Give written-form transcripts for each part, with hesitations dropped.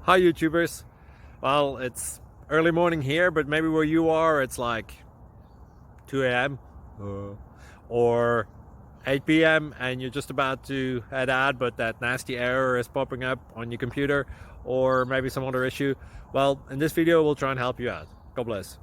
Hi YouTubers. Well, it's early morning here, but maybe where you are it's like 2 a.m. or 8 p.m. and you're just about to head out, but that nasty error is popping up on your computer, or maybe some other issue. Well, in this video we'll try and help you out. God bless.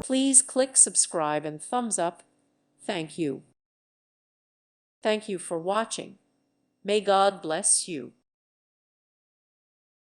Please click subscribe and thumbs up. Thank you. Thank you for watching. May God bless you.